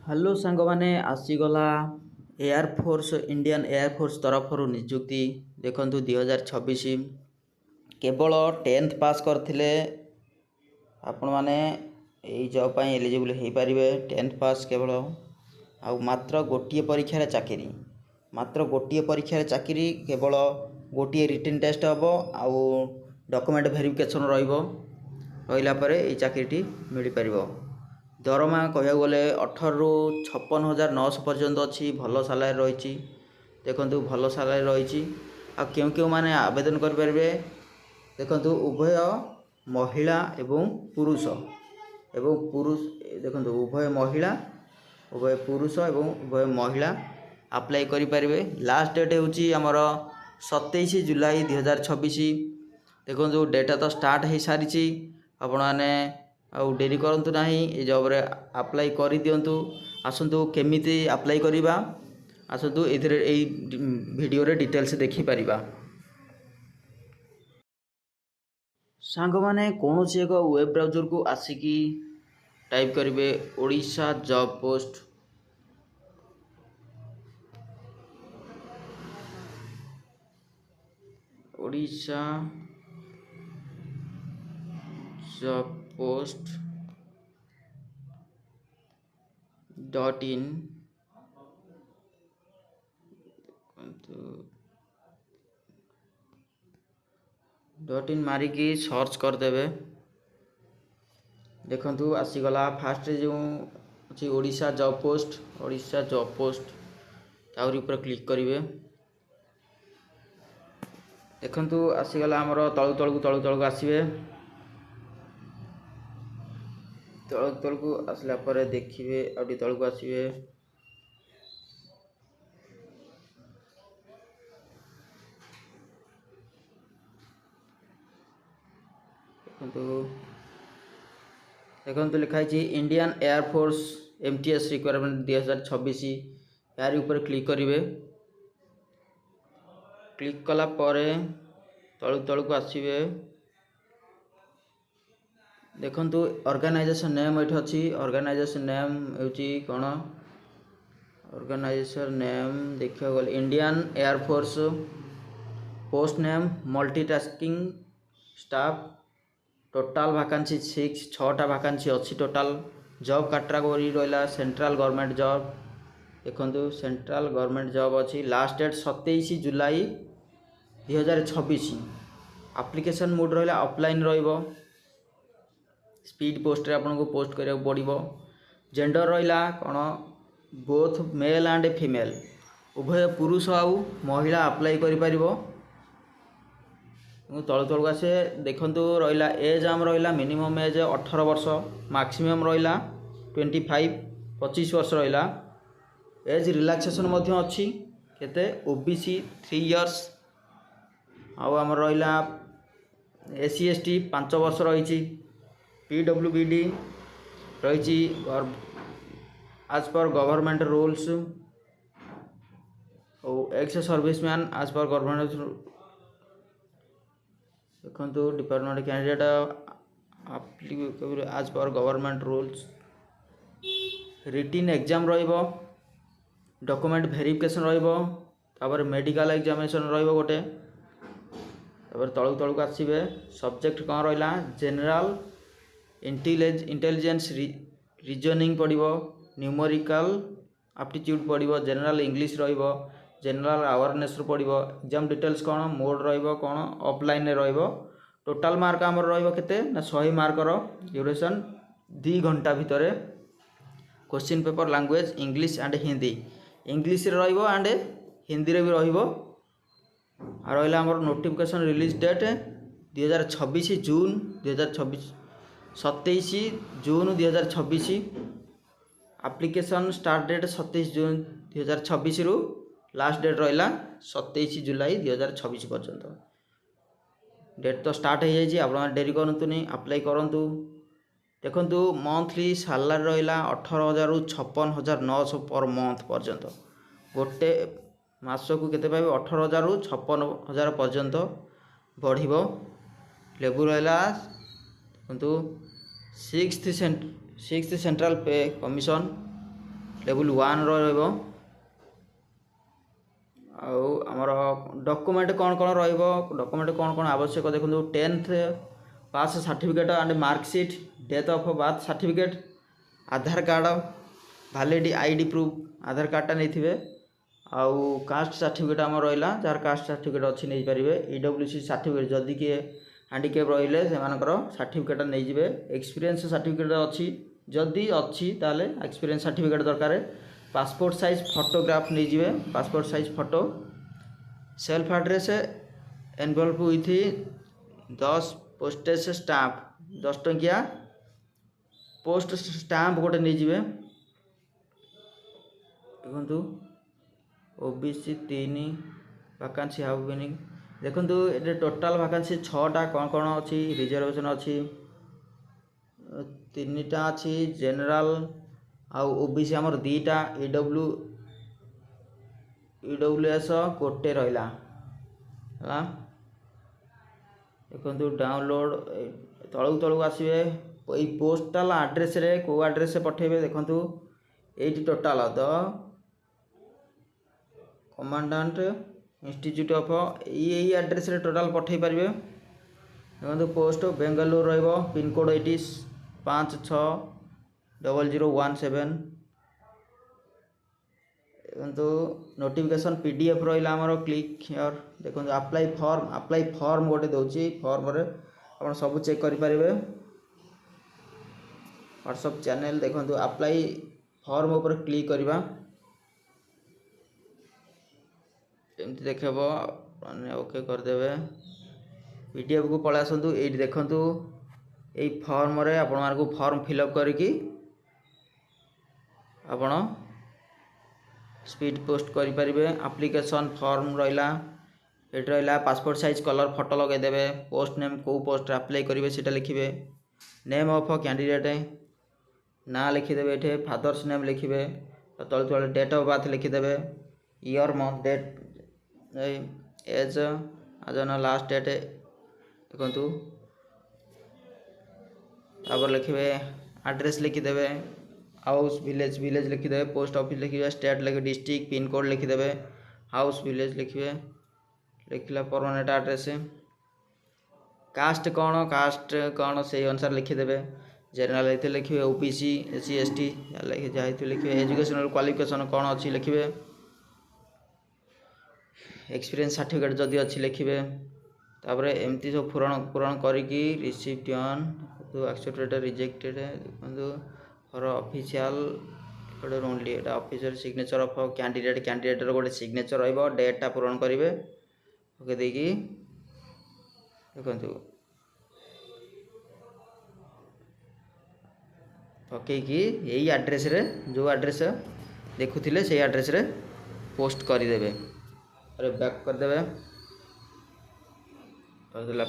Hello ସାଙ୍ଗମାନେ, ଆସିଗଲା air force Indian air force ତରଫରୁ ନିଯୁକ୍ତି। ଦେଖନ୍ତୁ 2026 କେବଳ 10th ପାସ୍ କରିଥିଲେ ଆପଣମାନେ ଏଇ ଜବ୍ ପାଇଁ ଏଲିଜିବୁଲ୍ ହୋଇପାରିବେ। 10th ପାସ୍ କେବଳ, ଆଉ ମାତ୍ର ଗୋଟିଏ ପରୀକ୍ଷାରେ ଚାକିରି, ମାତ୍ର ଗୋଟିଏ ପରୀକ୍ଷାରେ ଚାକିରି, କେବଳ ଗୋଟିଏ ରିଟିନ୍ ଟେଷ୍ଟ ହେବ ଆଉ ଡକୁମେଣ୍ଟ ଭେରିଫିକେସନ୍ ରହିଲା ପରେ ଏଇ ଚାକିରିଟି ମିଳିପାରିବ। ଦରମା କହିବାକୁ ଗଲେ 18ରୁ 56,900 ପର୍ଯ୍ୟନ୍ତ ଅଛି। ଭଲ ସାଲାରୀ ରହିଛି। ଦେଖନ୍ତୁ ଭଲ ସାଲାରୀ ରହିଛି। ଆଉ କେଉଁମାନେ ଆବେଦନ କରିପାରିବେ ଦେଖନ୍ତୁ, ଉଭୟ ମହିଳା ଏବଂ ପୁରୁଷ ଦେଖନ୍ତୁ ଉଭୟ ପୁରୁଷ ଏବଂ ଉଭୟ ମହିଳା ଆପ୍ଲାଏ କରିପାରିବେ। ଲାଷ୍ଟ ଡେଟ୍ ହେଉଛି ଆମର 27 ଜୁଲାଇ 2026। ଦେଖନ୍ତୁ ଡେଟା ତ ଷ୍ଟାର୍ଟ ହୋଇସାରିଛି। ଆପଣମାନେ ଆଉ ଡେରି କରନ୍ତୁ ନାହିଁ, ଏ ଜବ୍ରେ ଆପ୍ଲାଏ କରିଦିଅନ୍ତୁ। ଆସନ୍ତୁ କେମିତି ଆପ୍ଲାଏ କରିବା, ଆସନ୍ତୁ ଏଥିରେ ଏଇ ଭିଡ଼ିଓରେ ଡିଟେଲ୍ସ ଦେଖିପାରିବା। ସାଙ୍ଗମାନେ କୌଣସି ଏକ ୱେବ୍ ବ୍ରାଉଜରକୁ ଆସିକି ଟାଇପ୍ କରିବେ Odisha job post. Odisha job post .in ମାରିକି ସର୍ଚ୍ଚ କରିଦେବେ। ଦେଖନ୍ତୁ ଆସିଗଲା। ଫାର୍ଷ୍ଟରେ ଯେଉଁ ଅଛି ଓଡ଼ିଶା ଜବ୍ ପୋଷ୍ଟ, ତାରି ଉପରେ କ୍ଲିକ୍ କରିବେ। ଦେଖନ୍ତୁ ଆସିଗଲା ଆମର ତଳକୁ ଆସିବେ। ତଳକୁ ଆସିଲା ପରେ ଦେଖିବେ, ଆଉ ଟିକେ ତଳକୁ ଆସିବେ। ଦେଖନ୍ତୁ ଲେଖା ହେଇଛି ଇଣ୍ଡିଆନ୍ ଏୟାରଫୋର୍ସ MTS ରିକ୍ୱାରମେଣ୍ଟ 2026। ଏହାରି ଉପରେ କ୍ଲିକ୍ କରିବେ। କ୍ଲିକ୍ କଲା ପରେ ତଳକୁ ଆସିବେ। ଦେଖନ୍ତୁ ଅର୍ଗାନାଇଜେସନ୍ ନେମ୍ ଏଠି ଅଛି। ଅର୍ଗାନାଇଜେସନ୍ ନେମ୍ ହେଉଛି କ'ଣ? ଅର୍ଗାନାଇଜେସନ୍ ନେମ୍ ଦେଖିବାକୁ ଗଲେ Indian air force. Post name multitasking staff. Total vacancy 6ଟା ଭାକାନ୍ସି ଅଛି ଟୋଟାଲ୍। ଜବ୍ କାଟାଗୋରୀ ରହିଲା ସେଣ୍ଟ୍ରାଲ୍ ଗଭର୍ଣ୍ଣମେଣ୍ଟ ଜବ୍। ଦେଖନ୍ତୁ ସେଣ୍ଟ୍ରାଲ୍ ଗଭର୍ଣ୍ଣମେଣ୍ଟ ଜବ୍ ଅଛି। Last date 27 July 2026। Application mode ରହିଲା ଅଫଲାଇନ୍ ରହିବ। ସ୍ପିଡ୍ ପୋଷ୍ଟରେ ଆପଣଙ୍କୁ ପୋଷ୍ଟ କରିବାକୁ ପଡ଼ିବ। ଜେଣ୍ଡର ରହିଲା କ'ଣ? ବୋଥ୍ ମେଲ୍ ଆଣ୍ଡ ଫିମେଲ୍, ଉଭୟ ପୁରୁଷ ଆଉ ମହିଳା ଆପ୍ଲାଏ କରିପାରିବ। ତଳକୁ ଆସେ। ଦେଖନ୍ତୁ ରହିଲା ଏଜ୍ ରହିଲା ମିନିମମ୍ ଏଜ୍ 18 ବର୍ଷ, ମାକ୍ସିମମ୍ ରହିଲା 25 ବର୍ଷ ରହିଲା। ଏଜ୍ ରିଲାକ୍ସେସନ୍ ମଧ୍ୟ ଅଛି। କେତେ? OBC 3 years. ଆଉ ଆମର ରହିଲା SC ST 5 ବର୍ଷ ରହିଛି। PWBD ରହିଛି ଆଜ୍ ପର୍ ଗଭର୍ଣ୍ଣମେଣ୍ଟ ରୁଲ୍ସ। ଆଉ ex serviceman as per government. ଦେଖନ୍ତୁ department candidate as per government rules. Written exam ରହିବ, ଡକୁମେଣ୍ଟ ଭେରିଫିକେସନ୍ ରହିବ, ତାପରେ ମେଡ଼ିକାଲ୍ ଏକ୍ଜାମିନେସନ୍ ରହିବ ଗୋଟେ। ତାପରେ ତଳକୁ ଆସିବେ। ସବଜେକ୍ଟ କ'ଣ ରହିଲା? ଜେନେରାଲ୍ ଇଣ୍ଟେଲିଜେନ୍ସ ରିଜନିଂ ପଡ଼ିବ, ନ୍ୟୁମେରିକାଲ୍ ଆପ୍ଟିଚ୍ୟୁଡ଼୍ ପଡ଼ିବ, ଜେନେରାଲ୍ ଇଂଲିଶ ରହିବ, ଜେନେରାଲ୍ ଆୱାରନେସ୍ରୁ ପଡ଼ିବ। ଏକ୍ଜାମ୍ ଡିଟେଲ୍ସ କ'ଣ? ମୋଡ଼୍ ରହିବ କ'ଣ? ଅଫଲାଇନ୍ରେ ରହିବ। ଟୋଟାଲ୍ ମାର୍କ ଆମର ରହିବ କେତେ ନା 100 ମାର୍କର। ଡ୍ୟୁରେସନ୍ 2 ଘଣ୍ଟା ଭିତରେ। Question paper language English and Hindi. ଇଂଲିଶରେ ରହିବ ଆଣ୍ଡ ହିନ୍ଦୀରେ ବି ରହିବ। ଆଉ ରହିଲା ଆମର notification release date 2026 June 2026, 27 June 2026। Application start date 27 June 2026ରୁ ଲାଷ୍ଟ ଡେଟ୍ ରହିଲା 27 ଜୁଲାଇ 2026 ପର୍ଯ୍ୟନ୍ତ। ଡେଟ୍ ତ ଷ୍ଟାର୍ଟ ହୋଇଯାଇଛି। ଆପଣମାନେ ଡେରି କରନ୍ତୁନି, ଆପ୍ଲାଏ କରନ୍ତୁ। ଦେଖନ୍ତୁ ମନ୍ଥଲି ସାଲାରୀ ରହିଲା 18,000ରୁ 56,900 ପର୍ ମନ୍ଥ ପର୍ଯ୍ୟନ୍ତ। ଗୋଟେ ମାସକୁ କେତେ ପାଇବେ? 18,000ରୁ 56,000 ପର୍ଯ୍ୟନ୍ତ ବଢ଼ିବ। ଲେବୁଲ୍ ରହିଲା ଦେଖନ୍ତୁ 6th central pay commission. Level 1 रहिबो। आउ आमर डॉक्यूमेंट कौन कौन रहिबो, डॉक्यूमेंट कौन कौन आवश्यक देखो 10th pass certificate and marksheet, date of birth certificate, Aadhaar card, valid ID proof Aadhaar कार्डटा नहीं आउ कास्ट सर्टिफिकेट आम रहा जार कास्ट सर्टिफिकेट अच्छी नहीं पारे, ईडब्ल्यूसी सर्टिफिकेट जदि किए हैंडिकैप रहिले से सर्टिफिकेट नहीं जाए, एक्सपीरियंस सर्टिफिकेट अच्छी जदि अच्छी ताले एक्सपीरियंस सर्टिफिकेट दरकार, पासपोर्ट साइज फोटोग्राफ नहीं जाए, passport size photo, self address envelope with 10 postage stamp 10 टंकिया पोस्ट स्टाम्प गोटे नहीं जाए। देखु ओबीसी 3 वैकेंसी हाउ मेनी देखु ये टोटाल वैकेंसी 6टा कौन कौन अच्छी, रिजर्वेशन अच्छी 3टा अच्छी, जनरल आउ ओबीसी आमर 2टा, ईडब्ल्यूएस गोटे रहा। देखु डाउनलोड तलू तलू आसवे ये पोस्टाल आड्रेस रे को आड्रेस पठेबे, देखु ये total the commandant institute of यही एड्रेस रे टोटाल पठे पारे। देखो पोस्ट बेंगलुरु रहिबो, पिन कोड 560017। देखो नोटिफिकेशन पीडीएफ रहा आमर क्लिक हियर। देखो अप्लाई फॉर्म गोटे दूसरी, फॉर्म रे आप सब चेक करें। व्हाट्सएप चैनल देखो अप्लाई फॉर्म ऊपर क्लिक करवा, एमती देखेब मैंने ओके करदेवे। पीडीएफ को पलि आसतु, ये देखु यही फॉर्म रे आपण को फॉर्म फिलअप करके आपण स्पीड पोस्ट करें। एप्लिकेशन फॉर्म रहा ये रहा, पासपोर्ट साइज कलर फोटो लगेदेवे, पोस्ट नेम को पोस्ट अप्लाई करेंगे सीटा लिखिए, नेम ऑफ कैंडिडेट ना लिखिदेवे, ये फादर्स नेम लिखिए, तले तले डेट ऑफ बर्थ लिखिदेवे, ईयर मंथ डेट एज आज लास्ट डेट देखु तापर लिखिए, एड्रेस लिखिदेवे, हाउस विलेज लिखिदेवे, पोस्ट ऑफिस लिखिए, स्टेट लिखिए, डिस्ट्रिक्ट पिन कोड लिखिदेवे, हाउस विलेज लिखिए, लिखला परमानेंट एड्रेस, कास्ट कौन से अनुसार लिखिदेवे, जनरल लिखिए, ओबीसी एससी एसटी जहाँ लिखिए, एजुकेशनल क्वालिफिकेशन कौन अच्छी लिखिए, एक्सपीरियंस सर्टिफिकेट जदि अच्छी लिखिए, तापर एमती सब पूरण करिकी रिसीप्ट ऑन तो एक्सेप्टेड रिजेक्टेड देखो for official only, Etah official signature of candidate गोटे सिग्नेचर रहिबो, डेटा पूरण करेंगे ओके देकी देखो पकईकी यही एड्रेस रे जो एड्रेस देखुले से एड्रेस रे पोस्ट करदेवे, बैक करदेवे, करदेला